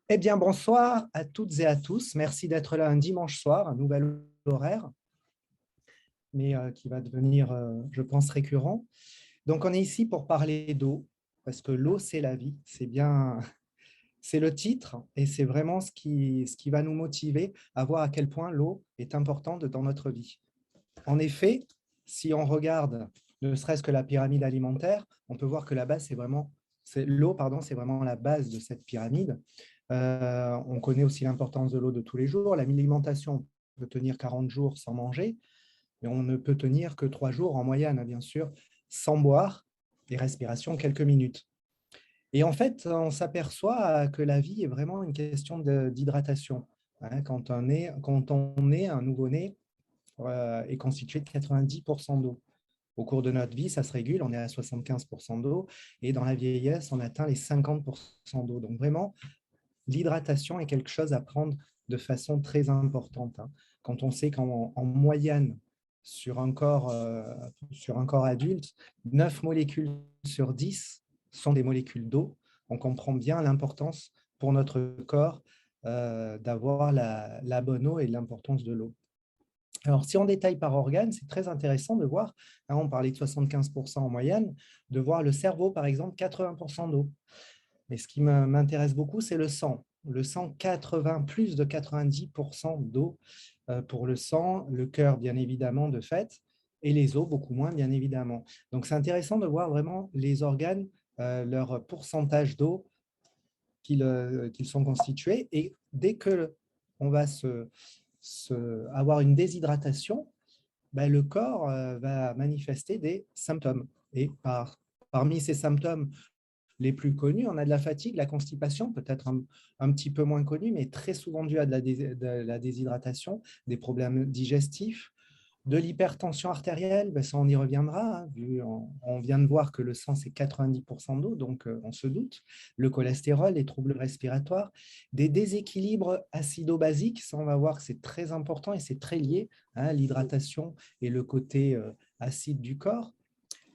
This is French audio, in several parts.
Eh bien, bonsoir à toutes et à tous. Merci d'être là un dimanche soir, un nouvel horaire, mais qui va devenir, je pense, récurrent. Donc, on est ici pour parler d'eau, parce que l'eau, c'est la vie. C'est bien, c'est le titre, et c'est vraiment ce qui va nous motiver à voir à quel point l'eau est importante dans notre vie. En effet, si on regarde ne serait-ce que la pyramide alimentaire, on peut voir que la base, l'eau, pardon, c'est vraiment la base de cette pyramide. On connaît aussi l'importance de l'eau de tous les jours. L'alimentation peut tenir 40 jours sans manger, mais on ne peut tenir que 3 jours en moyenne, bien sûr, sans boire et respiration quelques minutes. Et en fait, on s'aperçoit que la vie est vraiment une question d'hydratation. Quand on est un nouveau-né, est constitué de 90% d'eau. Au cours de notre vie, ça se régule, on est à 75% d'eau, et dans la vieillesse, on atteint les 50% d'eau. Donc vraiment, l'hydratation est quelque chose à prendre de façon très importante. Quand on sait qu'en moyenne, sur un corps adulte, 9 molécules sur 10 sont des molécules d'eau, on comprend bien l'importance pour notre corps d'avoir la bonne eau et l'importance de l'eau. Alors, si on détaille par organe, c'est très intéressant de voir, on parlait de 75% en moyenne, de voir le cerveau, par exemple, 80% d'eau. Mais ce qui m'intéresse beaucoup, c'est le sang. Le sang, plus de 90% d'eau pour le sang, le cœur, bien évidemment, de fait, et les os, beaucoup moins, bien évidemment. Donc, c'est intéressant de voir vraiment les organes, leur pourcentage d'eau qu'ils sont constitués. Et dès qu'on va avoir une déshydratation, ben, le corps va manifester des symptômes. Et parmi ces symptômes les plus connus, on a de la fatigue, la constipation, peut-être un petit peu moins connu, mais très souvent dû à de la déshydratation, des problèmes digestifs, de l'hypertension artérielle, ben ça on y reviendra, on vient de voir que le sang c'est 90% d'eau, donc on se doute, le cholestérol, les troubles respiratoires, des déséquilibres acido-basiques, ça on va voir que c'est très important et c'est très lié, l'hydratation et le côté acide du corps.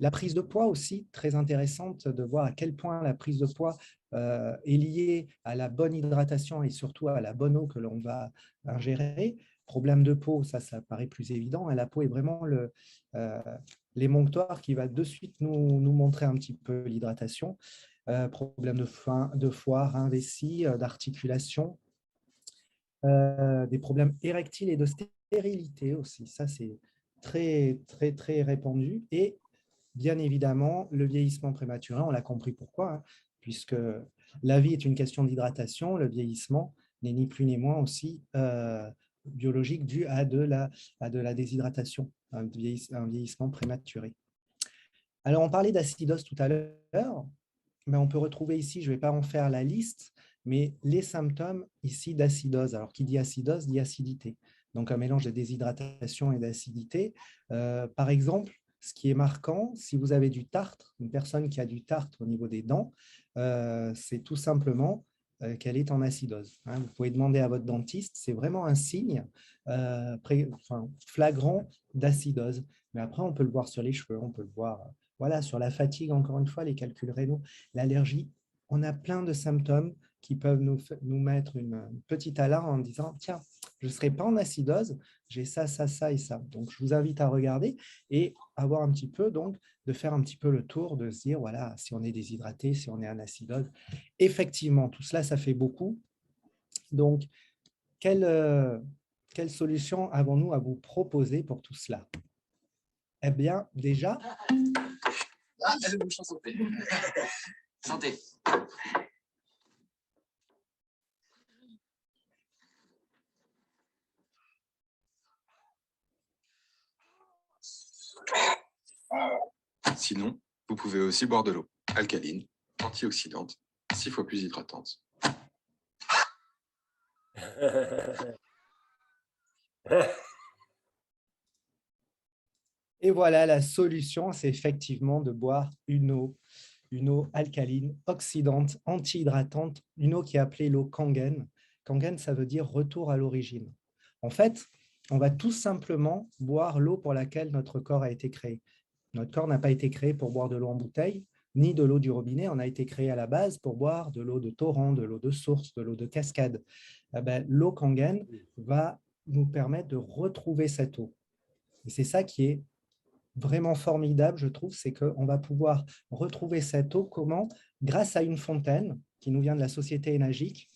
La prise de poids aussi, très intéressante de voir à quel point la prise de poids est liée à la bonne hydratation et surtout à la bonne eau que l'on va ingérer. Problème de peau, ça paraît plus évident. La peau est vraiment l'émonctoire qui va de suite nous montrer un petit peu l'hydratation. Problème de foie, rein, vessie, d'articulation, des problèmes érectiles et de stérilité aussi. Ça, c'est très, très, très répandu. Et bien évidemment, le vieillissement prématuré, on l'a compris pourquoi, puisque la vie est une question d'hydratation, le vieillissement n'est ni plus ni moins aussi biologique dû à de la déshydratation, un vieillissement prématuré. Alors, on parlait d'acidose tout à l'heure, mais on peut retrouver ici, je ne vais pas en faire la liste, mais les symptômes ici d'acidose. Alors, qui dit acidose dit acidité. Donc, un mélange de déshydratation et d'acidité. Par exemple, ce qui est marquant, si vous avez du tartre, une personne qui a du tartre au niveau des dents, c'est tout simplement qu'elle est en acidose. Vous pouvez demander à votre dentiste, c'est vraiment un signe flagrant d'acidose. Mais après, on peut le voir sur les cheveux, on peut le voir sur la fatigue, encore une fois, les calculs rénaux, l'allergie. On a plein de symptômes qui peuvent nous mettre une petite alarme en disant, tiens, je ne serai pas en acidose, j'ai ça, ça, ça et ça. Donc, je vous invite à regarder et avoir un petit peu, donc, de faire un petit peu le tour, de se dire, voilà, si on est déshydraté, si on est en acidose. Effectivement, tout cela, ça fait beaucoup. Donc, quelle solution avons-nous à vous proposer pour tout cela? Eh bien, déjà… elle bouche en santé. Santé. Sinon, vous pouvez aussi boire de l'eau, alcaline, antioxydante, 6 fois plus hydratante. Et voilà, la solution, c'est effectivement de boire une eau alcaline, oxydante, anti-hydratante, une eau qui est appelée l'eau Kangen. Kangen, ça veut dire retour à l'origine. En fait, on va tout simplement boire l'eau pour laquelle notre corps a été créé. Notre corps n'a pas été créé pour boire de l'eau en bouteille. ni de l'eau du robinet. On a été créé à la base pour boire de l'eau de torrent, de l'eau de source, de l'eau de cascade. L'eau Kangen va nous permettre de retrouver cette eau. Et c'est ça qui est vraiment formidable, je trouve, c'est qu'on va pouvoir retrouver cette eau. Comment? Grâce à une fontaine qui nous vient de la Société énagique,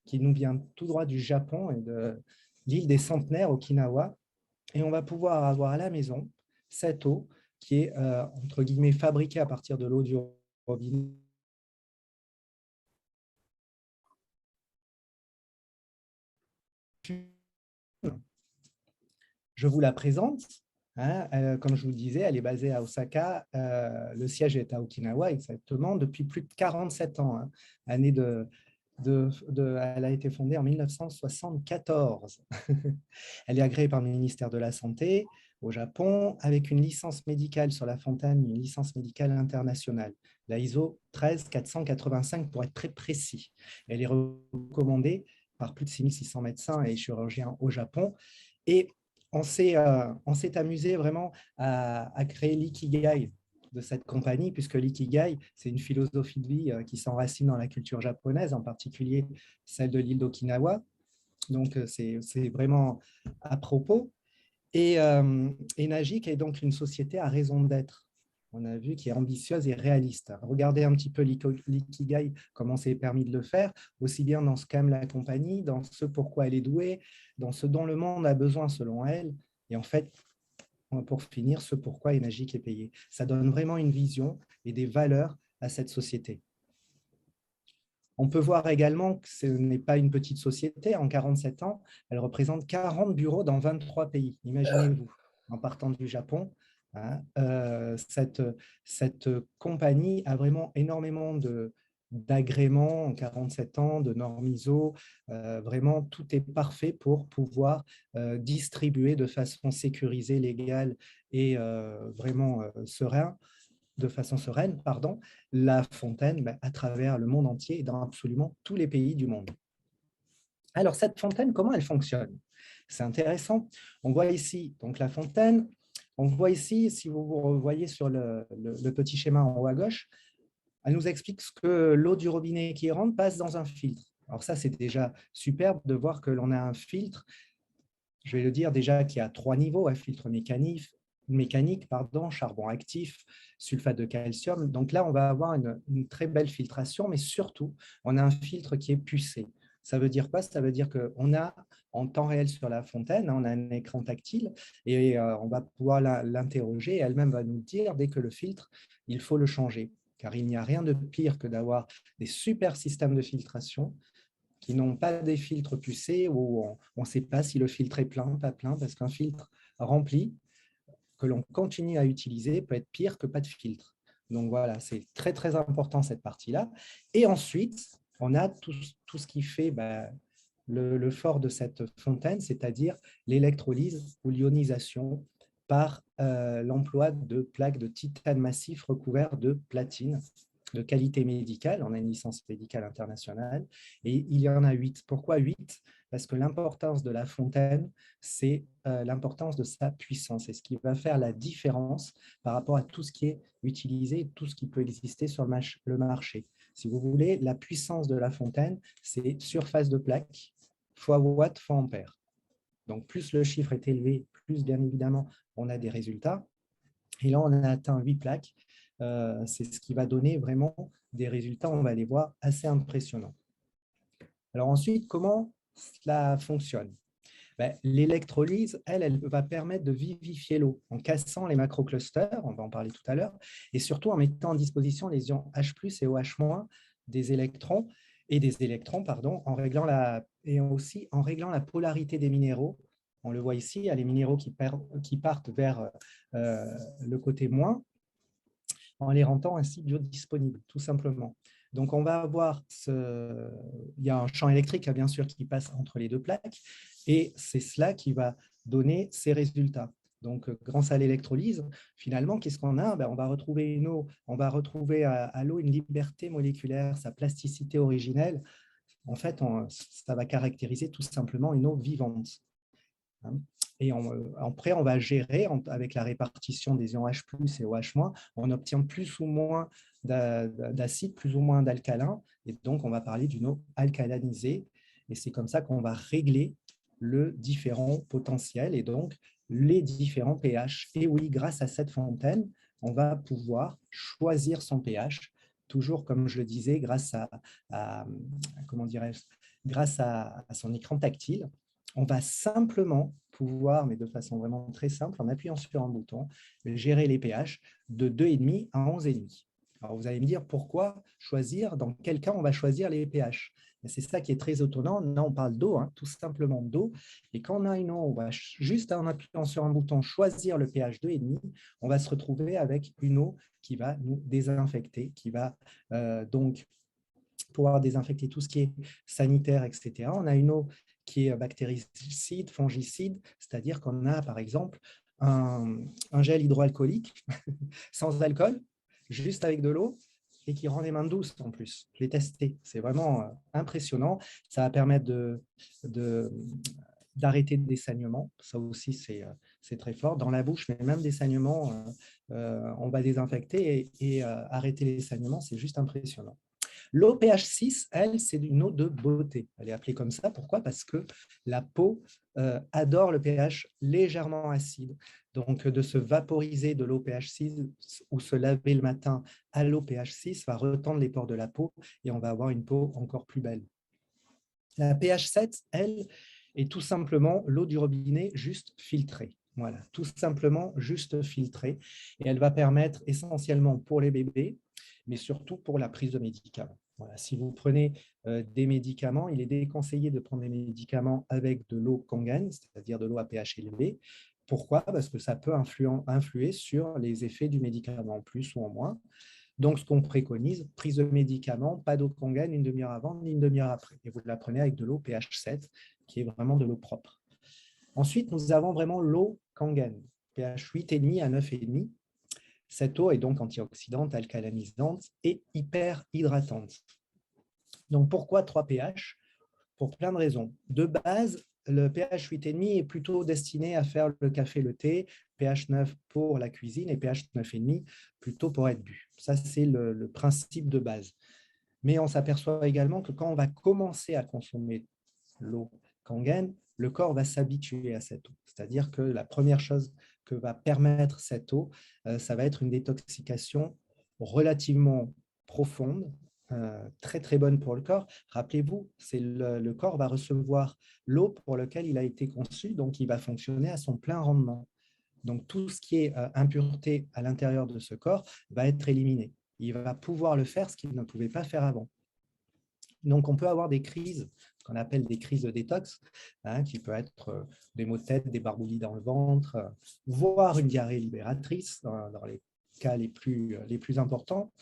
qui nous vient tout droit du Japon et de l'île des Centenaires, Okinawa. Et on va pouvoir avoir à la maison cette eau qui est, entre guillemets, fabriquée à partir de l'eau du robinet. Je vous la présente. Comme je vous le disais, elle est basée à Osaka. Le siège est à Okinawa exactement depuis plus de 47 ans. Année elle a été fondée en 1974. Elle est agréée par le ministère de la Santé au Japon avec une licence médicale sur la fontaine, une licence médicale internationale, la ISO 13485 pour être très précis. Elle est recommandée par plus de 6600 médecins et chirurgiens au Japon. Et on s'est amusé vraiment à créer l'ikigai de cette compagnie, puisque l'ikigai, c'est une philosophie de vie qui s'enracine dans la culture japonaise, en particulier celle de l'île d'Okinawa. Donc, c'est vraiment à propos. Et Enagic est donc une société à raison d'être. On a vu qui est ambitieuse et réaliste. Regardez un petit peu l'ikigai, comment c'est permis de le faire, aussi bien dans ce qu'aime la compagnie, dans ce pourquoi elle est douée, dans ce dont le monde a besoin selon elle. Et en fait, pour finir, ce pourquoi Enagic est payé. Ça donne vraiment une vision et des valeurs à cette société. On peut voir également que ce n'est pas une petite société. En 47 ans, elle représente 40 bureaux dans 23 pays. Imaginez-vous, en partant du Japon, cette compagnie a vraiment énormément d'agréments en 47 ans, de normes ISO. Vraiment, tout est parfait pour pouvoir distribuer de façon sécurisée, légale et vraiment de façon sereine, la fontaine à travers le monde entier et dans absolument tous les pays du monde. Alors, cette fontaine, comment elle fonctionne? C'est intéressant. On voit ici donc la fontaine. On voit ici, si vous voyez sur le petit schéma en haut à gauche, elle nous explique ce que l'eau du robinet qui rentre passe dans un filtre. Alors ça, c'est déjà superbe de voir que l'on a un filtre, je vais le dire déjà, qui a 3 niveaux, un filtre mécanique, charbon actif, sulfate de calcium. Donc là, on va avoir une très belle filtration, mais surtout, on a un filtre qui est pucé. Ça veut dire quoi? Ça veut dire qu'on a en temps réel sur la fontaine, on a un écran tactile et on va pouvoir l'interroger et elle-même va nous dire, dès que le filtre, il faut le changer. Car il n'y a rien de pire que d'avoir des super systèmes de filtration qui n'ont pas des filtres pucés où on ne sait pas si le filtre est plein, pas plein, parce qu'un filtre rempli, que l'on continue à utiliser, peut être pire que pas de filtre. Donc voilà, c'est très, très important cette partie-là. Et ensuite, on a tout ce qui fait le fort de cette fontaine, c'est-à-dire l'électrolyse ou l'ionisation par l'emploi de plaques de titane massif recouvertes de platine de qualité médicale. On a une licence médicale internationale et il y en a 8. Pourquoi 8? Parce que l'importance de la fontaine, c'est l'importance de sa puissance. C'est ce qui va faire la différence par rapport à tout ce qui est utilisé, tout ce qui peut exister sur le marché. Si vous voulez, la puissance de la fontaine, c'est surface de plaque fois watt fois ampère. Donc, plus le chiffre est élevé, plus bien évidemment, on a des résultats. Et là, on a atteint 8 plaques. C'est ce qui va donner vraiment des résultats, on va les voir, assez impressionnants. Alors ensuite, comment cela fonctionne? L'électrolyse, elle va permettre de vivifier l'eau en cassant les macroclusters, on va en parler tout à l'heure, et surtout en mettant en disposition les ions H+, et OH- des électrons, et aussi en réglant la polarité des minéraux. On le voit ici, il y a les minéraux qui partent vers le côté moins, en les rendant ainsi biodisponibles, tout simplement. Donc, on va avoir il y a un champ électrique, bien sûr, qui passe entre les deux plaques, et c'est cela qui va donner ces résultats. Donc, grâce à l'électrolyse, finalement, qu'est-ce qu'on a? On va retrouver une eau, on va retrouver à l'eau une liberté moléculaire, sa plasticité originelle. En fait, ça va caractériser tout simplement une eau vivante. Et après, on va gérer avec la répartition des ions H+, et OH-, on obtient plus ou moins d'acide, plus ou moins d'alcalin. Et donc, on va parler d'une eau alcalinisée. Et c'est comme ça qu'on va régler le différent potentiel et donc les différents pH. Et oui, grâce à cette fontaine, on va pouvoir choisir son pH, toujours comme je le disais, grâce comment dirais-je, grâce à son écran tactile. On va simplement pouvoir, mais de façon vraiment très simple, en appuyant sur un bouton, gérer les pH de 2,5 à 11,5. Alors, vous allez me dire pourquoi choisir, dans quel cas on va choisir les pH. C'est ça qui est très étonnant. Là, on parle d'eau, tout simplement d'eau. Et quand on a une eau, on va juste en appuyant sur un bouton choisir le pH 2,5, on va se retrouver avec une eau qui va nous désinfecter, qui va donc pouvoir désinfecter tout ce qui est sanitaire, etc. On a une eau qui est bactéricide, fongicide, c'est-à-dire qu'on a par exemple un gel hydroalcoolique sans alcool, juste avec de l'eau, et qui rend les mains douces en plus. Je l'ai testé, c'est vraiment impressionnant. Ça va permettre d'arrêter des saignements, ça aussi c'est très fort. Dans la bouche, mais même des saignements, on va désinfecter et arrêter les saignements, c'est juste impressionnant. L'eau pH 6, elle, c'est une eau de beauté. Elle est appelée comme ça. Pourquoi? Parce que la peau adore le pH légèrement acide. Donc, de se vaporiser de l'eau pH 6 ou se laver le matin à l'eau pH 6 va retendre les pores de la peau et on va avoir une peau encore plus belle. La pH 7, elle, est tout simplement l'eau du robinet juste filtrée. Voilà, tout simplement juste filtrée. Et elle va permettre essentiellement pour les bébés, mais surtout pour la prise de médicaments. Voilà, si vous prenez des médicaments, il est déconseillé de prendre des médicaments avec de l'eau Kangen, c'est-à-dire de l'eau à pH élevé. Pourquoi? Parce que ça peut influer sur les effets du médicament en plus ou en moins. Donc, ce qu'on préconise, prise de médicaments, pas d'eau Kangen une demi-heure avant ni une demi-heure après. Et vous la prenez avec de l'eau pH 7, qui est vraiment de l'eau propre. Ensuite, nous avons vraiment l'eau Kangen, pH 8,5 à 9,5. Cette eau est donc antioxydante, alcalinisante et hyper hydratante. Donc, pourquoi 3 pH? Pour plein de raisons. De base, le pH 8,5 est plutôt destiné à faire le café, le thé, pH 9 pour la cuisine et pH 9,5 plutôt pour être bu. Ça, c'est le principe de base. Mais on s'aperçoit également que quand on va commencer à consommer l'eau Kangen, le corps va s'habituer à cette eau. C'est-à-dire que la première chose que va permettre cette eau, ça va être une détoxication relativement profonde, très très bonne pour le corps. Rappelez-vous, le corps va recevoir l'eau pour laquelle il a été conçu, donc il va fonctionner à son plein rendement. Donc tout ce qui est impureté à l'intérieur de ce corps va être éliminé. Il va pouvoir le faire, ce qu'il ne pouvait pas faire avant. Donc, on peut avoir des crises, ce qu'on appelle des crises de détox, qui peut être des maux de tête, des barbouillis dans le ventre, voire une diarrhée libératrice dans les cas les plus importants.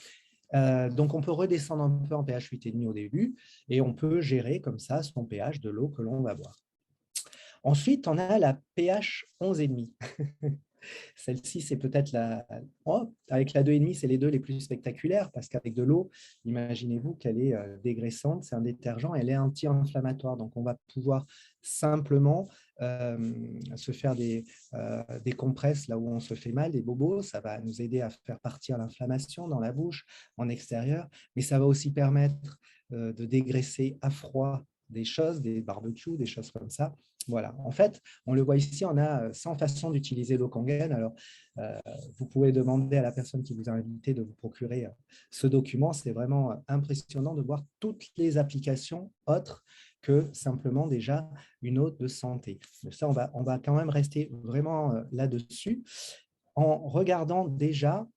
Donc, on peut redescendre un peu en pH 8,5 au début et on peut gérer comme ça son pH de l'eau que l'on va boire. Ensuite, on a la pH 11,5. Celle-ci, c'est peut-être avec la 2,5, c'est les deux les plus spectaculaires parce qu'avec de l'eau, imaginez-vous qu'elle est dégraissante, c'est un détergent, elle est anti-inflammatoire. Donc, on va pouvoir simplement se faire des compresses là où on se fait mal, des bobos. Ça va nous aider à faire partir l'inflammation dans la bouche, en extérieur, mais ça va aussi permettre de dégraisser à froid des choses, des barbecues, des choses comme ça. Voilà, en fait, on le voit ici, on a 100 façons d'utiliser l'eau Kangen. Alors, vous pouvez demander à la personne qui vous a invité de vous procurer ce document. C'est vraiment impressionnant de voir toutes les applications autres que simplement déjà une eau de santé. Mais ça, on va quand même rester vraiment là-dessus en regardant déjà,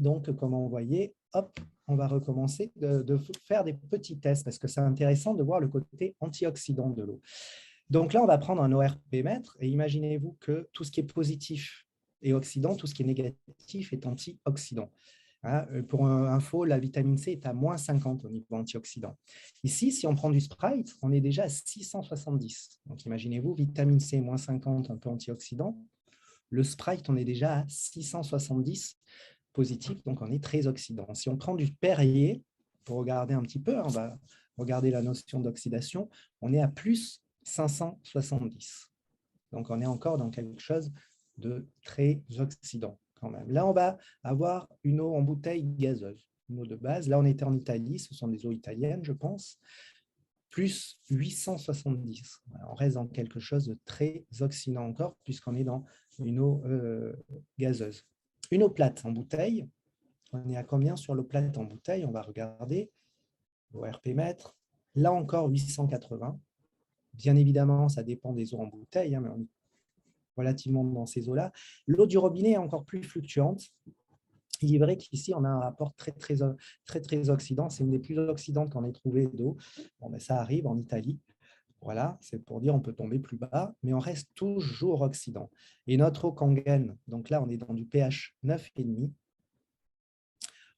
donc comme on voyait, hop, on va recommencer de faire des petits tests parce que c'est intéressant de voir le côté antioxydant de l'eau. Donc là, on va prendre un ORP mètre et imaginez-vous que tout ce qui est positif est oxydant, tout ce qui est négatif est antioxydant. Pour info, la vitamine C est à moins 50 au niveau antioxydant. Ici, si on prend du Sprite, on est déjà à 670. Donc imaginez-vous, vitamine C moins 50, un peu antioxydant. Le Sprite, on est déjà à 670 positif, donc on est très oxydant. Si on prend du Perrier, pour regarder un petit peu, on va regarder la notion d'oxydation, on est à plus 570. Donc, on est encore dans quelque chose de très oxydant quand même. Là, on va avoir une eau en bouteille gazeuse, une eau de base. Là, on était en Italie, ce sont des eaux italiennes, je pense, plus 870. On reste dans quelque chose de très oxydant encore, puisqu'on est dans une eau gazeuse. Une eau plate en bouteille, on est à combien sur l'eau plate en bouteille? On va regarder au RP mètre. Là encore, 880. Bien évidemment, ça dépend des eaux en bouteille, mais on est relativement dans ces eaux-là. L'eau du robinet est encore plus fluctuante. Il est vrai qu'ici, on a un rapport très oxydant. C'est une des plus oxydantes qu'on ait trouvé d'eau. Bon, ben, ça arrive en Italie. Voilà, c'est pour dire on peut tomber plus bas, mais on reste toujours oxydant. Et notre eau Kangen, donc là, on est dans du pH 9,5.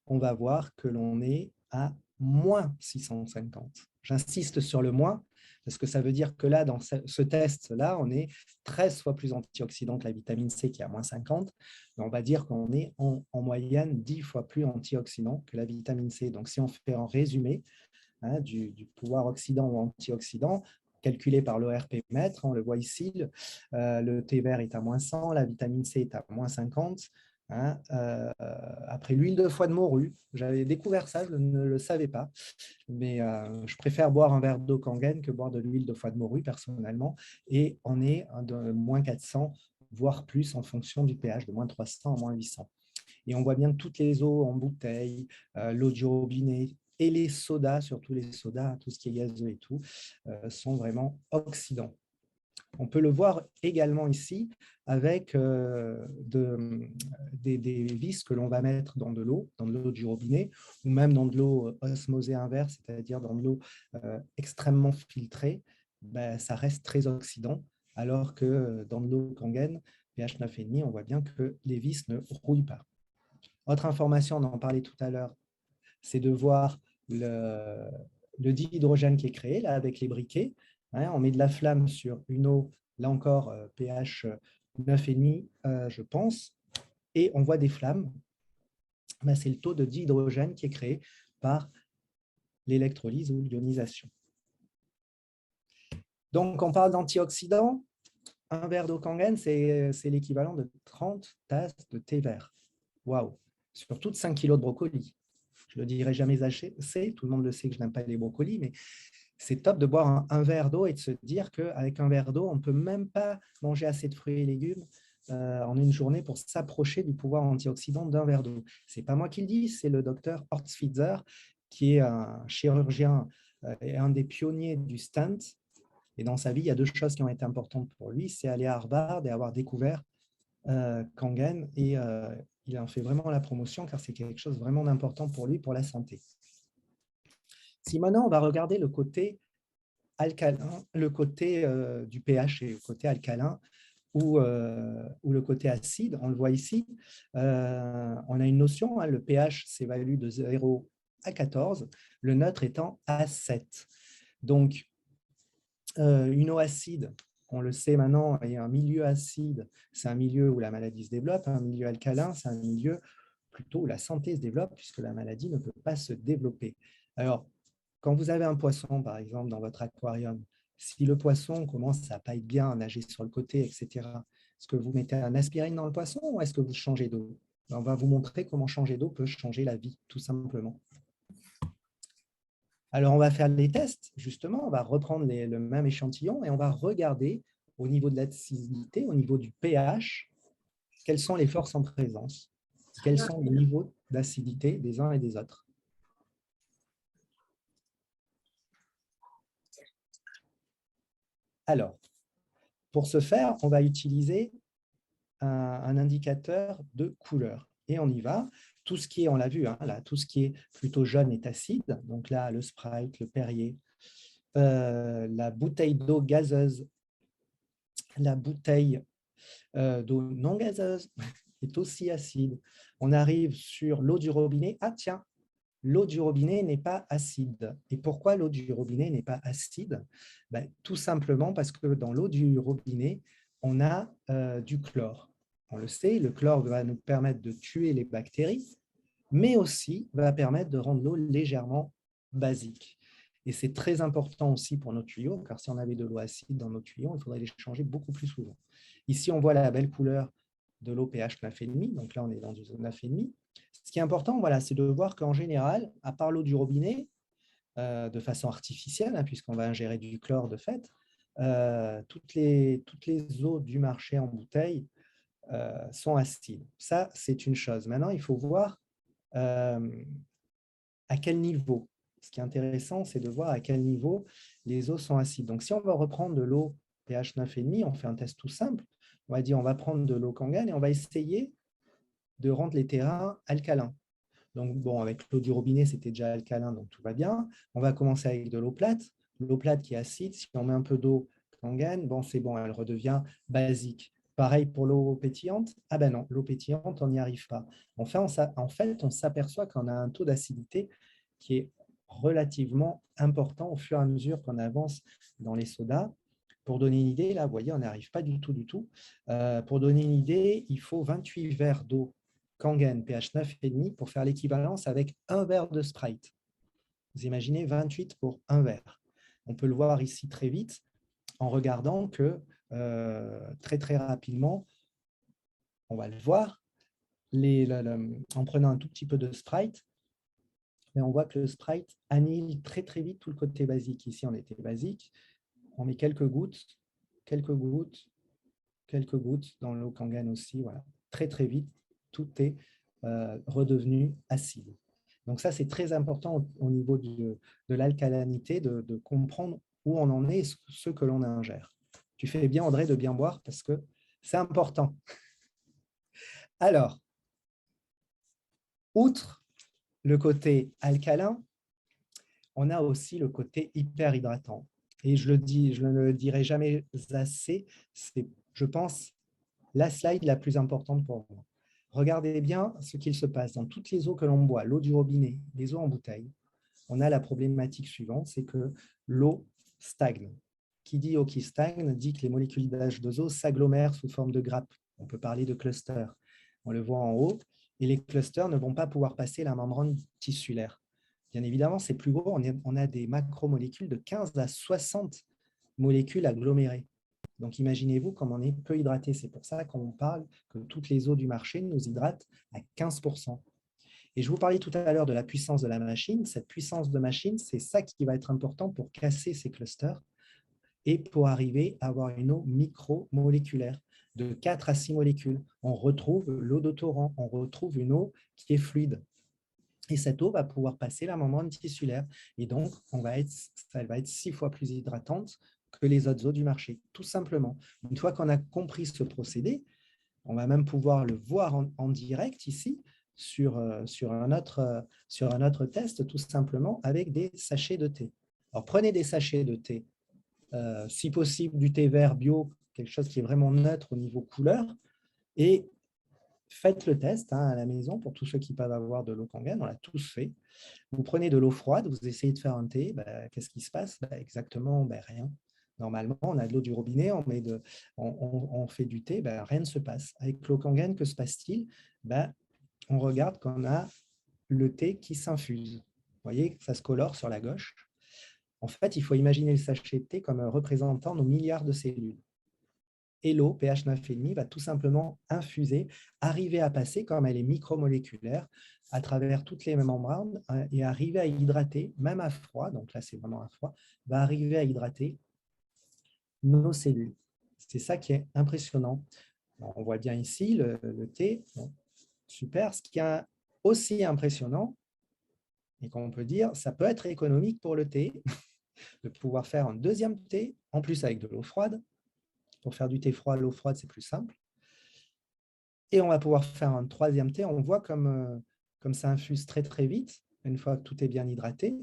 On va voir que l'on est à moins 650. J'insiste sur le moins, parce que ça veut dire que là, dans ce test-là, on est 13 fois plus antioxydant que la vitamine C qui est à moins 50. Mais on va dire qu'on est en moyenne 10 fois plus antioxydant que la vitamine C. Donc, si on fait un résumé du pouvoir oxydant ou antioxydant, calculé par l'ORP mètre, on le voit ici, le thé vert est à moins 100, la vitamine C est à moins 50. Après l'huile de foie de morue, j'avais découvert ça, je ne le savais pas, mais je préfère boire un verre d'eau Kangen que boire de l'huile de foie de morue personnellement, et on est de moins 400, voire plus en fonction du pH, de moins 300 à moins 800. Et on voit bien que toutes les eaux en bouteille, l'eau du robinet et les sodas, surtout les sodas, tout ce qui est gazeux et tout, sont vraiment oxydants. On peut le voir également ici avec des vis que l'on va mettre dans de l'eau du robinet, ou même dans de l'eau osmosée inverse, c'est-à-dire dans de l'eau extrêmement filtrée. Ben, ça reste très oxydant, alors que dans de l'eau Kangen, pH 9,5, on voit bien que les vis ne rouillent pas. Autre information, on en parlait tout à l'heure, c'est de voir le dihydrogène qui est créé là, avec les briquets. On met de la flamme sur une eau, là encore, pH 9,5, je pense, et on voit des flammes. C'est le taux de dihydrogène qui est créé par l'électrolyse ou l'ionisation. Donc, on parle d'antioxydants. Un verre d'eau Kangen, c'est l'équivalent de 30 tasses de thé vert. Waouh! Sur toutes 5 kilos de brocoli. Je ne le dirai jamais assez, tout le monde le sait que je n'aime pas les brocolis, mais c'est top de boire un verre d'eau et de se dire qu'avec un verre d'eau, on ne peut même pas manger assez de fruits et légumes en une journée pour s'approcher du pouvoir antioxydant d'un verre d'eau. Ce n'est pas moi qui le dis, c'est le docteur Horst Spitzer, qui est un chirurgien et un des pionniers du stent. Et dans sa vie, il y a deux choses qui ont été importantes pour lui. C'est aller à Harvard et avoir découvert Kangen, et il en fait vraiment la promotion car c'est quelque chose vraiment d'important pour lui, pour la santé. Si maintenant on va regarder le côté alcalin, le côté du pH et le côté alcalin ou le côté acide, on le voit ici, on a une notion, le pH s'évalue de 0 à 14, le neutre étant à 7. Donc, une eau acide, on le sait maintenant, et un milieu acide, c'est un milieu où la maladie se développe. Un milieu alcalin, c'est un milieu plutôt où la santé se développe, puisque la maladie ne peut pas se développer. Alors, quand vous avez un poisson, par exemple, dans votre aquarium, si le poisson commence à ne pas être bien, à nager sur le côté, etc., est-ce que vous mettez un aspirine dans le poisson ou est-ce que vous changez d'eau? On va vous montrer comment changer d'eau peut changer la vie, tout simplement. Alors, on va faire les tests, justement, on va reprendre le même échantillon et on va regarder au niveau de l'acidité, au niveau du pH, quelles sont les forces en présence, quels sont les niveaux d'acidité des uns et des autres. Alors, pour ce faire, on va utiliser un indicateur de couleur. Et on y va. Tout ce qui est, on l'a vu, là, tout ce qui est plutôt jaune est acide. Donc là, le Sprite, le Perrier, la bouteille d'eau gazeuse, la bouteille d'eau non gazeuse est aussi acide. On arrive sur l'eau du robinet. Ah tiens, l'eau du robinet n'est pas acide. Et pourquoi l'eau du robinet n'est pas acide? Tout simplement parce que dans l'eau du robinet, on a du chlore. On le sait, le chlore va nous permettre de tuer les bactéries, mais aussi va permettre de rendre l'eau légèrement basique. Et c'est très important aussi pour nos tuyaux, car si on avait de l'eau acide dans nos tuyaux, il faudrait les changer beaucoup plus souvent. Ici, on voit la belle couleur de l'eau pH 9,5, donc là, on est dans du 9,5. Ce qui est important, voilà, c'est de voir qu'en général, à part l'eau du robinet, de façon artificielle, hein, puisqu'on va ingérer du chlore de fait, toutes les eaux du marché en bouteille sont acides. Ça, c'est une chose. Maintenant, il faut voir à quel niveau. Ce qui est intéressant, c'est de voir à quel niveau les eaux sont acides. Donc, si on va reprendre de l'eau pH 9,5, on fait un test tout simple. On va dire, on va prendre de l'eau Kangen et on va essayer de rendre les terrains alcalins. Donc, bon, avec l'eau du robinet, c'était déjà alcalin, donc tout va bien. On va commencer avec de l'eau plate. L'eau plate qui est acide, si on met un peu d'eau Kangen, bon, c'est bon, elle redevient basique. Pareil pour l'eau pétillante. Ah ben non, l'eau pétillante, on n'y arrive pas. En fait, on s'aperçoit qu'on a un taux d'acidité qui est relativement important au fur et à mesure qu'on avance dans les sodas. Pour donner une idée, là, vous voyez, on n'y arrive pas du tout. Pour donner une idée, il faut 28 verres d'eau Kangen pH 9,5 pour faire l'équivalence avec un verre de Sprite. Vous imaginez 28 pour un verre. On peut le voir ici très vite en regardant que très rapidement, on va le voir, en prenant un tout petit peu de Sprite, mais on voit que le Sprite annihile très vite tout le côté basique. Ici, on était basique. On met quelques gouttes dans l'eau Kangen aussi. Voilà. Très vite, tout est redevenu acide. Donc ça, c'est très important au niveau de l'alcalinité, de comprendre où on en est et ce que l'on ingère. Tu fais bien, André, de bien boire parce que c'est important. Alors, outre le côté alcalin, on a aussi le côté hyperhydratant. Et je ne le dirai jamais assez, c'est, je pense, la slide la plus importante pour moi. Regardez bien ce qu'il se passe dans toutes les eaux que l'on boit, l'eau du robinet, les eaux en bouteille. On a la problématique suivante, c'est que l'eau stagne. Qui dit eau qui stagne dit que les molécules d'H2O s'agglomèrent sous forme de grappes. On peut parler de clusters. On le voit en haut. Et les clusters ne vont pas pouvoir passer la membrane tissulaire. Bien évidemment, c'est plus gros. On a des macromolécules de 15 à 60 molécules agglomérées. Donc, imaginez-vous comme on est peu hydraté. C'est pour ça qu'on parle que toutes les eaux du marché nous hydratent à 15%. Et je vous parlais tout à l'heure de la puissance de la machine. Cette puissance de machine, c'est ça qui va être important pour casser ces clusters et pour arriver à avoir une eau micromoléculaire de 4 à 6 molécules. On retrouve l'eau de torrent, on retrouve une eau qui est fluide. Et cette eau va pouvoir passer la membrane tissulaire. Et donc, elle va être 6 fois plus hydratante que les autres eaux du marché, tout simplement. Une fois qu'on a compris ce procédé, on va même pouvoir le voir en direct ici sur un autre test, tout simplement avec des sachets de thé. Alors, prenez des sachets de thé, si possible du thé vert bio, quelque chose qui est vraiment neutre au niveau couleur, et faites le test à la maison pour tous ceux qui peuvent avoir de l'eau Kangen, on l'a tous fait. Vous prenez de l'eau froide, vous essayez de faire un thé, qu'est-ce qui se passe? Exactement, rien. Normalement, on a de l'eau du robinet, on fait du thé, rien ne se passe. Avec l'eau Kangen, que se passe-t-il? On regarde qu'on a le thé qui s'infuse. Vous voyez, ça se colore sur la gauche. En fait, il faut imaginer le sachet de thé comme représentant nos milliards de cellules. Et l'eau, pH 9,5, va tout simplement infuser, arriver à passer, comme elle est micromoléculaire, à travers toutes les membranes et arriver à hydrater, même à froid, donc là c'est vraiment à froid, va arriver à hydrater nos cellules. C'est ça qui est impressionnant. On voit bien ici le thé, bon, super. Ce qui est aussi impressionnant, et qu'on peut dire, ça peut être économique pour le thé, de pouvoir faire un deuxième thé, en plus avec de l'eau froide. Pour faire du thé froid, l'eau froide, c'est plus simple. Et on va pouvoir faire un troisième thé. On voit comme ça infuse très vite, une fois que tout est bien hydraté.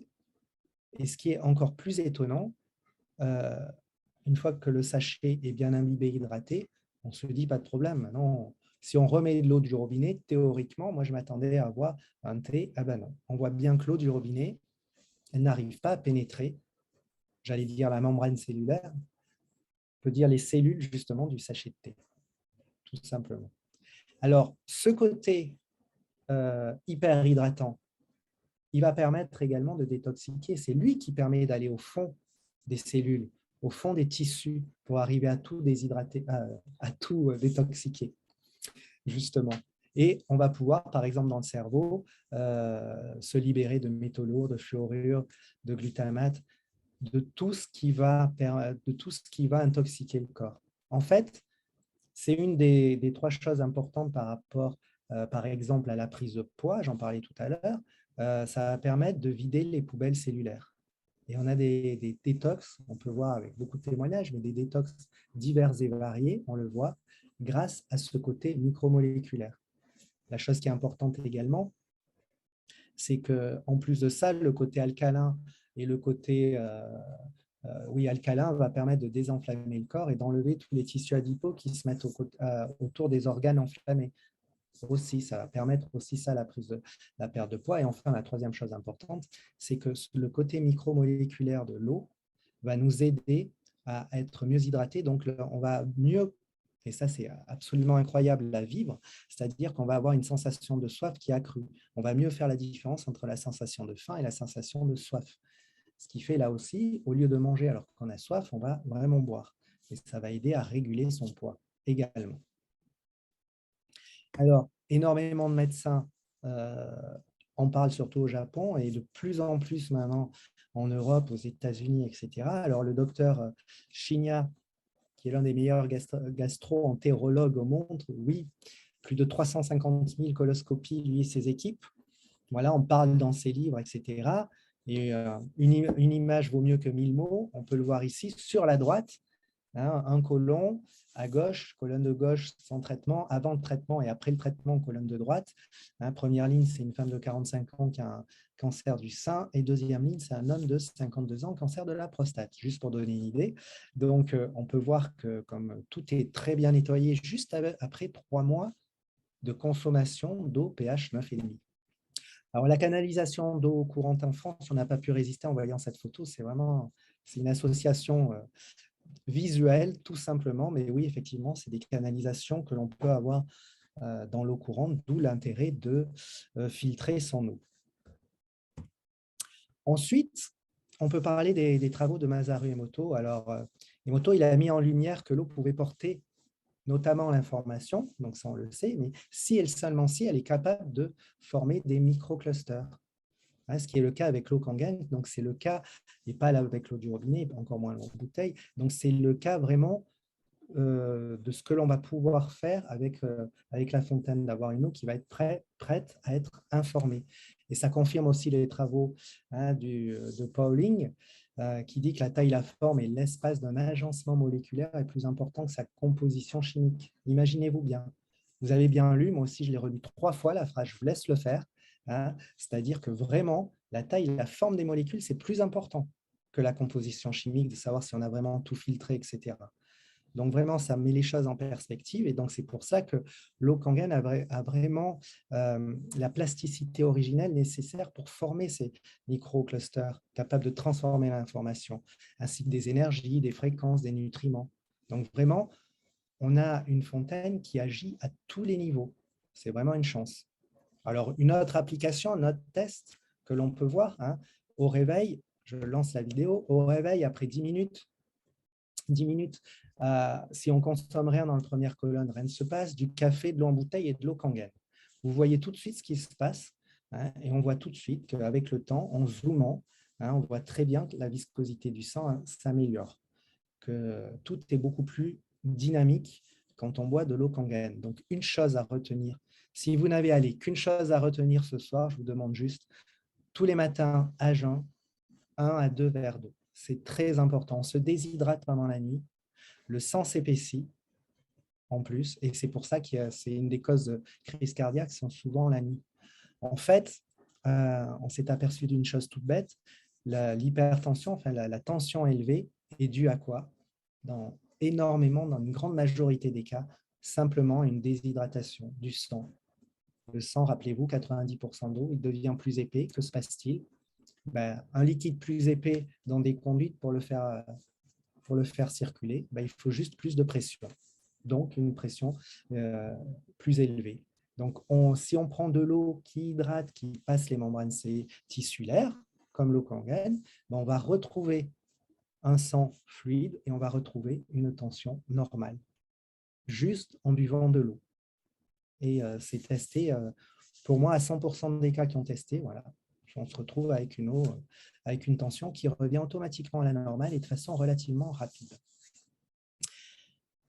Et ce qui est encore plus étonnant, une fois que le sachet est bien imbibé, hydraté, on se dit pas de problème. Maintenant, si on remet de l'eau du robinet, théoriquement, moi je m'attendais à avoir un thé. Ah ben non, on voit bien que l'eau du robinet, elle n'arrive pas à pénétrer, j'allais dire la membrane cellulaire, on peut dire les cellules justement du sachet de thé, tout simplement. Alors, ce côté hyper hydratant, il va permettre également de détoxiquer. C'est lui qui permet d'aller au fond des cellules, au fond des tissus, pour arriver à tout déshydrater, à tout détoxiquer, justement. Et on va pouvoir, par exemple, dans le cerveau, se libérer de métaux lourds, de fluorure, de glutamate, de tout ce qui va intoxiquer le corps. En fait, c'est une des trois choses importantes par rapport, par exemple, à la prise de poids, j'en parlais tout à l'heure. Ça va permettre de vider les poubelles cellulaires. Et on a des détox, on peut voir avec beaucoup de témoignages, mais des détox divers et variés, on le voit, grâce à ce côté micromoléculaire. La chose qui est importante également, c'est qu'en plus de ça, le côté alcalin et le côté alcalin va permettre de désenflammer le corps et d'enlever tous les tissus adipeux qui se mettent autour des organes enflammés. Aussi, ça va permettre aussi ça, la perte de poids. Et enfin, la troisième chose importante, c'est que le côté micromoléculaire de l'eau va nous aider à être mieux hydratés. Donc, on va mieux, et ça c'est absolument incroyable à vivre, c'est-à-dire qu'on va avoir une sensation de soif qui est accrue. On va mieux faire la différence entre la sensation de faim et la sensation de soif. Ce qui fait là aussi, au lieu de manger alors qu'on a soif, on va vraiment boire. Et ça va aider à réguler son poids également. Alors, énormément de médecins en parlent surtout au Japon et de plus en plus maintenant en Europe, aux États-Unis, etc. Alors, le docteur Shinya, qui est l'un des meilleurs gastro-entérologues au monde, oui, plus de 350 000 coloscopies, lui et ses équipes. Voilà, on parle dans ses livres, etc. Et une image vaut mieux que 1000 mots. On peut le voir ici, sur la droite, un côlon, à gauche, colonne de gauche sans traitement, avant le traitement et après le traitement, colonne de droite. Première ligne, c'est une femme de 45 ans qui a un cancer du sein, et deuxième ligne, c'est un homme de 52 ans, cancer de la prostate, juste pour donner une idée. Donc, on peut voir que comme tout est très bien nettoyé, juste après 3 mois de consommation d'eau pH 9,5. Alors, la canalisation d'eau courante en France, on n'a pas pu résister en voyant cette photo. C'est une association visuelle, tout simplement. Mais oui, effectivement, c'est des canalisations que l'on peut avoir dans l'eau courante, d'où l'intérêt de filtrer son eau. Ensuite, on peut parler des travaux de Masaru Emoto. Alors, Emoto, il a mis en lumière que l'eau pouvait porter notamment l'information, donc ça on le sait, mais si elle seulement si elle est capable de former des microclusters, ce qui est le cas avec l'eau Kangen, donc c'est le cas, et pas là avec l'eau du robinet, encore moins l'eau de bouteille, donc c'est le cas vraiment de ce que l'on va pouvoir faire avec la fontaine, d'avoir une eau qui va être prête à être informée. Et ça confirme aussi les travaux de Pauling, qui dit que la taille, la forme et l'espace d'un agencement moléculaire est plus important que sa composition chimique. Imaginez-vous bien. Vous avez bien lu, moi aussi je l'ai relu 3 fois la phrase, je vous laisse le faire. C'est-à-dire que vraiment, la taille et la forme des molécules, c'est plus important que la composition chimique, de savoir si on a vraiment tout filtré, etc. Donc, vraiment, ça met les choses en perspective. Et donc, c'est pour ça que l'eau Kangen a vraiment la plasticité originelle nécessaire pour former ces microclusters capables de transformer l'information, ainsi que des énergies, des fréquences, des nutriments. Donc, vraiment, on a une fontaine qui agit à tous les niveaux. C'est vraiment une chance. Alors, une autre application, un autre test que l'on peut voir, au réveil, je lance la vidéo, au réveil, après 10 minutes, si on ne consomme rien dans la première colonne, rien ne se passe, du café, de l'eau en bouteille et de l'eau Kangen. Vous voyez tout de suite ce qui se passe et on voit tout de suite qu'avec le temps, en zoomant, on voit très bien que la viscosité du sang s'améliore, que tout est beaucoup plus dynamique quand on boit de l'eau Kangen. Donc, une chose à retenir, si vous n'avez qu'une chose à retenir ce soir, je vous demande juste, tous les matins à jeun, 1 à 2 verres d'eau. C'est très important. On se déshydrate pendant la nuit. Le sang s'épaissit en plus. Et c'est pour ça que c'est une des causes de crise cardiaque, sont souvent la nuit. En fait, on s'est aperçu d'une chose toute bête. L'hypertension, enfin la tension élevée, est due à quoi? Dans une grande majorité des cas, simplement une déshydratation du sang. Le sang, rappelez-vous, 90% d'eau, il devient plus épais. Que se passe-t-il? Un liquide plus épais dans des conduites pour le faire circuler, il faut juste plus de pression, donc une pression plus élevée. Donc, si on prend de l'eau qui hydrate, qui passe les membranes tissulaires, comme l'eau Kangen, on va retrouver un sang fluide et on va retrouver une tension normale, juste en buvant de l'eau. Et c'est testé, pour moi, à 100% des cas qui ont testé, voilà, on se retrouve avec une eau, avec une tension qui revient automatiquement à la normale et de façon relativement rapide.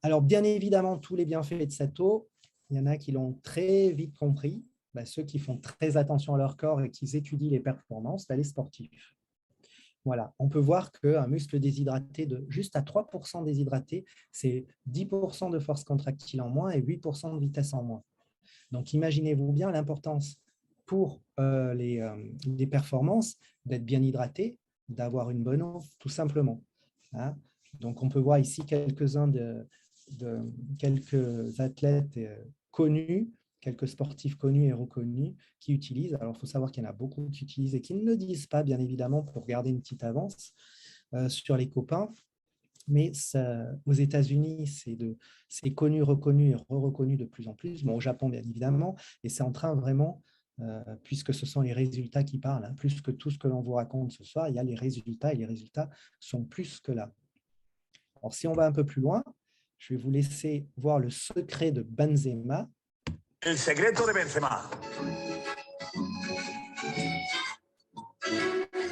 Alors, bien évidemment, tous les bienfaits de cette eau, il y en a qui l'ont très vite compris. Ceux qui font très attention à leur corps et qui étudient les performances, les sportifs. Voilà, on peut voir qu'un muscle déshydraté, juste à 3% déshydraté, c'est 10% de force contractile en moins et 8% de vitesse en moins. Donc, imaginez-vous bien l'importance pour les performances d'être bien hydraté, d'avoir une bonne eau, tout simplement. Hein. Donc, on peut voir ici quelques-uns quelques athlètes connus, quelques sportifs connus et reconnus qui utilisent. Alors, il faut savoir qu'il y en a beaucoup qui utilisent et qui ne le disent pas, bien évidemment, pour garder une petite avance sur les copains. Mais ça, aux États-Unis, c'est connu, reconnu et re-reconnu de plus en plus. Bon, au Japon, bien évidemment, et c'est en train vraiment, puisque ce sont les résultats qui parlent, hein, plus que tout ce que l'on vous raconte ce soir, il y a les résultats, et les résultats sont plus que là. Alors, si on va un peu plus loin, je vais vous laisser voir le secret de Benzema. El secreto de Benzema.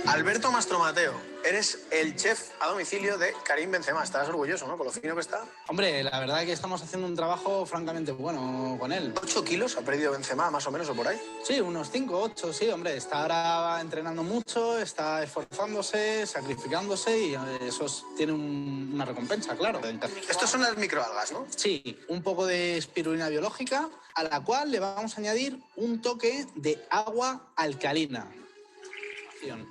Alberto Mastromateo, eres el chef a domicilio de Karim Benzema. Estarás orgulloso, ¿no? Con lo fino que está. Hombre, la verdad es que estamos haciendo un trabajo francamente bueno con él. 8 kilos ha perdido Benzema, más o menos, o por ahí. Sí, unos 5, 8, sí, hombre. Está ahora entrenando mucho, está esforzándose, sacrificándose y eso tiene una recompensa, claro. Estos son las microalgas, ¿no? Sí, un poco de espirulina biológica, a la cual le vamos a añadir un toque de agua alcalina.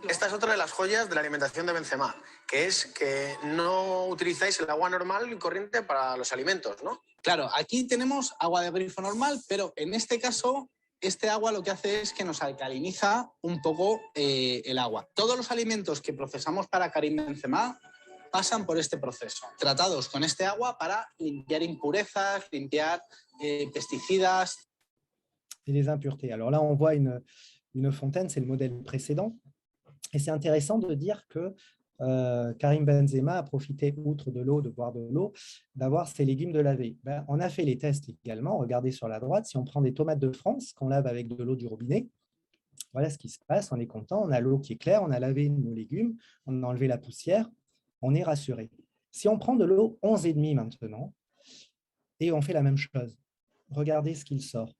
Esta es otra de las joyas de la alimentación de Benzema, que es que no utilizáis el agua normal y corriente para los alimentos, ¿no? Claro, aquí tenemos agua de grifo normal, pero en este caso, este agua lo que hace es que nos alcaliniza un poco el agua. Todos los alimentos que procesamos para Karim Benzema pasan por este proceso, tratados con este agua para limpiar impurezas, limpiar pesticidas. Et les impuretés. Alors là, on voit une fontaine, c'est le modèle précédent. Et c'est intéressant de dire que Karim Benzema a profité, outre de l'eau, de boire de l'eau, d'avoir ses légumes de laver. On a fait les tests également. Regardez sur la droite, si on prend des tomates de France qu'on lave avec de l'eau du robinet, voilà ce qui se passe, on est content, on a l'eau qui est claire, on a lavé nos légumes, on a enlevé la poussière, on est rassuré. Si on prend de l'eau 11,5 maintenant, et on fait la même chose, regardez ce qu'il sort.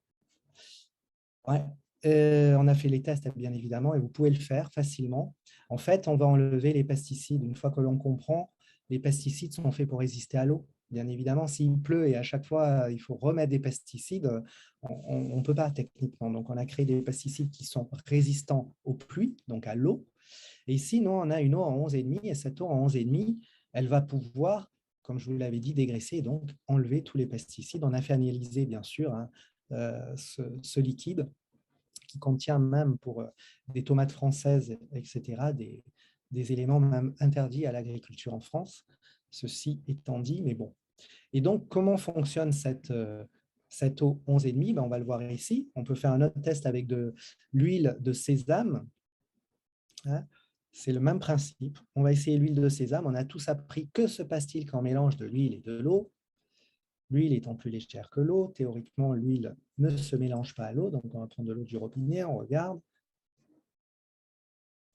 Ouais. On a fait les tests, bien évidemment, et vous pouvez le faire facilement. En fait, on va enlever les pesticides. Une fois que l'on comprend, les pesticides sont faits pour résister à l'eau. Bien évidemment, s'il pleut et à chaque fois, il faut remettre des pesticides, on ne peut pas techniquement. Donc, on a créé des pesticides qui sont résistants aux pluies, donc à l'eau. Et ici, nous, on a une eau en 11,5 et cette eau en 11,5, elle va pouvoir, comme je vous l'avais dit, dégraisser et donc enlever tous les pesticides. On a fait analyser, bien sûr, hein, ce liquide qui contient même pour des tomates françaises, etc., des éléments même interdits à l'agriculture en France. Ceci étant dit, mais bon. Et donc, comment fonctionne cette eau 11,5 ? On va le voir ici. On peut faire un autre test avec de l'huile de sésame. Hein, c'est le même principe. On va essayer l'huile de sésame. On a tous appris que se passe-t-il quand on mélange de l'huile et de l'eau. L'huile étant plus légère que l'eau, théoriquement, l'huile ne se mélange pas à l'eau. Donc, on va prendre de l'eau du robinet, on regarde.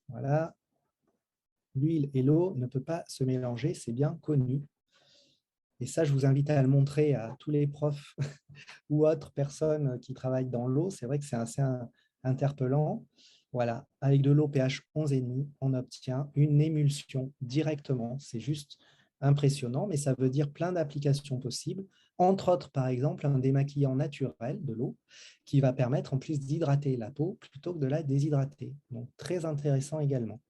Voilà. L'huile et l'eau ne peuvent pas se mélanger, c'est bien connu. Et ça, je vous invite à le montrer à tous les profs ou autres personnes qui travaillent dans l'eau. C'est vrai que c'est assez interpellant. Voilà, avec de l'eau pH 11,5, on obtient une émulsion directement. C'est juste impressionnant, mais ça veut dire plein d'applications possibles. Entre autres, par exemple, un démaquillant naturel de l'eau qui va permettre en plus d'hydrater la peau plutôt que de la déshydrater. Donc, très intéressant également.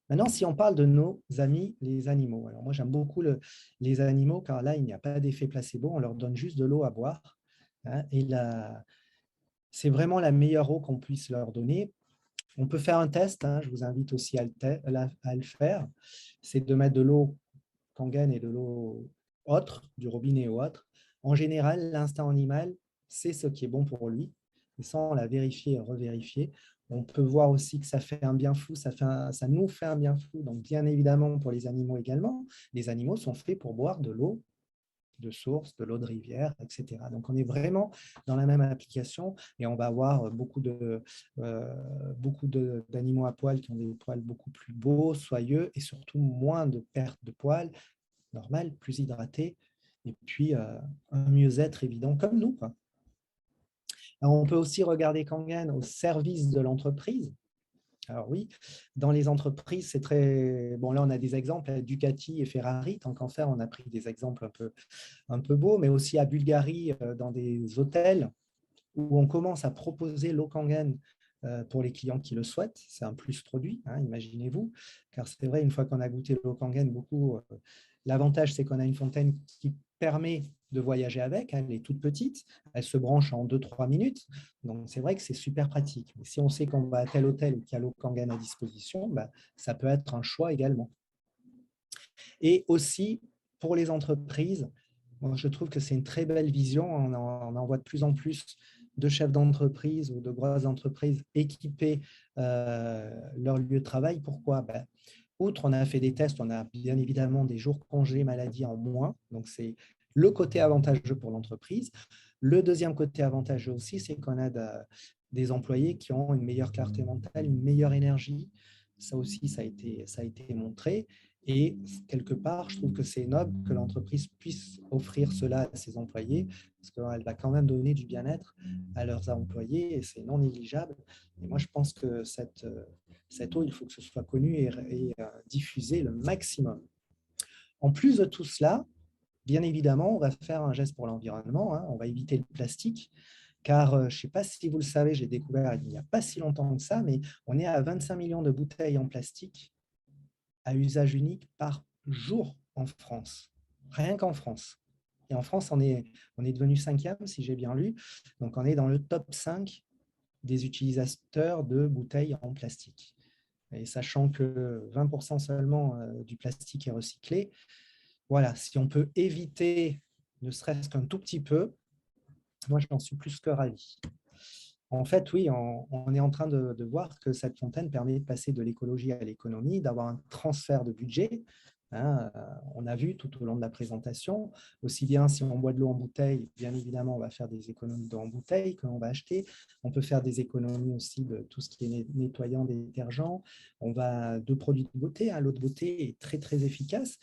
Maintenant, si on parle de nos amis, les animaux. Alors, moi, j'aime beaucoup les animaux car là, il n'y a pas d'effet placebo. On leur donne juste de l'eau à boire. Hein, et c'est vraiment la meilleure eau qu'on puisse leur donner. On peut faire un test, hein, je vous invite aussi à le faire. C'est de mettre de l'eau Kangen et de l'eau autre, du robinet ou autre. En général, l'instinct animal, c'est ce qui est bon pour lui. Et ça, on l'a vérifié et revérifié. On peut voir aussi que ça fait un bien fou, ça nous fait un bien fou. Donc, bien évidemment, pour les animaux également, les animaux sont faits pour boire de l'eau de source, de l'eau de rivière, etc. Donc, on est vraiment dans la même application et on va avoir beaucoup d'animaux à poils qui ont des poils beaucoup plus beaux, soyeux et surtout moins de perte de poils, normal, plus hydratés et puis un mieux-être évident comme nous, quoi. Alors, on peut aussi regarder Kangen au service de l'entreprise. Alors oui, dans les entreprises, c'est très… Bon, là, on a des exemples, Ducati et Ferrari. Tant qu'en faire, on a pris des exemples un peu beaux, mais aussi à Bulgarie, dans des hôtels où on commence à proposer l'eau Kangen pour les clients qui le souhaitent. C'est un plus produit, hein, imaginez-vous. Car c'est vrai, une fois qu'on a goûté l'eau Kangen, l'avantage, c'est qu'on a une fontaine qui permet de voyager avec. Elle est toute petite, elle se branche en 2-3 minutes. Donc, c'est vrai que c'est super pratique. Mais si on sait qu'on va à tel hôtel et qu'il y a l'eau Kangen à disposition, ça peut être un choix également. Et aussi, pour les entreprises, moi, je trouve que c'est une très belle vision. On en voit de plus en plus de chefs d'entreprise ou de grosses entreprises équiper leur lieu de travail. Pourquoi ? Outre, on a fait des tests, on a bien évidemment des jours congés maladie en moins. Donc, c'est le côté avantageux pour l'entreprise. Le deuxième côté avantageux aussi, c'est qu'on a des employés qui ont une meilleure clarté mentale, une meilleure énergie. Ça aussi, ça a été montré. Et quelque part, je trouve que c'est noble que l'entreprise puisse offrir cela à ses employés, parce qu'elle va quand même donner du bien-être à leurs employés et c'est non négligeable. Et moi, je pense que cette eau, il faut que ce soit connu et diffusé le maximum. En plus de tout cela, bien évidemment, on va faire un geste pour l'environnement, hein, on va éviter le plastique, car je ne sais pas si vous le savez, j'ai découvert il n'y a pas si longtemps que ça, mais on est à 25 millions de bouteilles en plastique à usage unique par jour en France, rien qu'en France. Et en France, on est devenu 5e, si j'ai bien lu, donc on est dans le top 5 des utilisateurs de bouteilles en plastique. Et sachant que 20% seulement du plastique est recyclé, voilà, si on peut éviter ne serait-ce qu'un tout petit peu, moi j'en suis plus que ravi. En fait, oui, on est en train de voir que cette fontaine permet de passer de l'écologie à l'économie, d'avoir un transfert de budget. Hein, on a vu tout au long de la présentation, aussi bien si on boit de l'eau en bouteille, bien évidemment, on va faire des économies d'eau en bouteille que l'on va acheter. On peut faire des économies aussi de tout ce qui est nettoyant, détergent. On va de produits de beauté. Hein, l'eau de beauté est très, très efficace.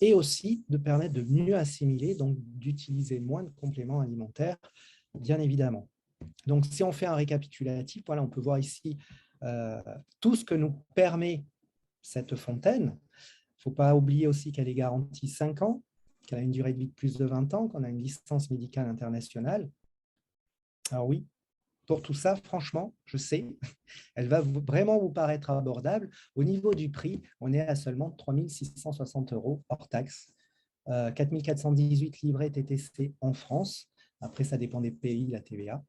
Et aussi de permettre de mieux assimiler, donc d'utiliser moins de compléments alimentaires, bien évidemment. Donc, si on fait un récapitulatif, voilà, on peut voir ici tout ce que nous permet cette fontaine. Il ne faut pas oublier aussi qu'elle est garantie 5 ans, qu'elle a une durée de vie de plus de 20 ans, qu'on a une licence médicale internationale. Alors oui, pour tout ça, franchement, je sais, elle va vraiment vous paraître abordable. Au niveau du prix, on est à seulement 3 660 € hors taxe, 4 418 livrets TTC en France. Après, ça dépend des pays, la TVA.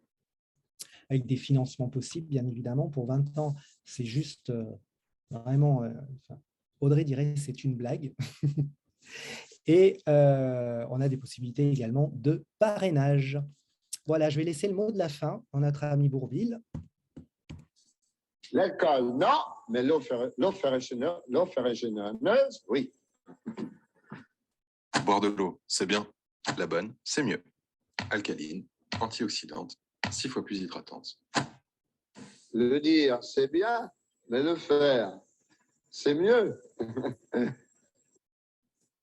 Avec des financements possibles, bien évidemment. Pour 20 ans, c'est juste vraiment… Audrey dirait que c'est une blague. Et on a des possibilités également de parrainage. Voilà, je vais laisser le mot de la fin à notre ami Bourvil. L'alcool, non, mais l'eau ferrugéneuse, oui. Boire de l'eau, c'est bien. La bonne, c'est mieux. Alcaline, antioxydante, 6 fois plus hydratante. Le dire, c'est bien, mais le faire, c'est mieux.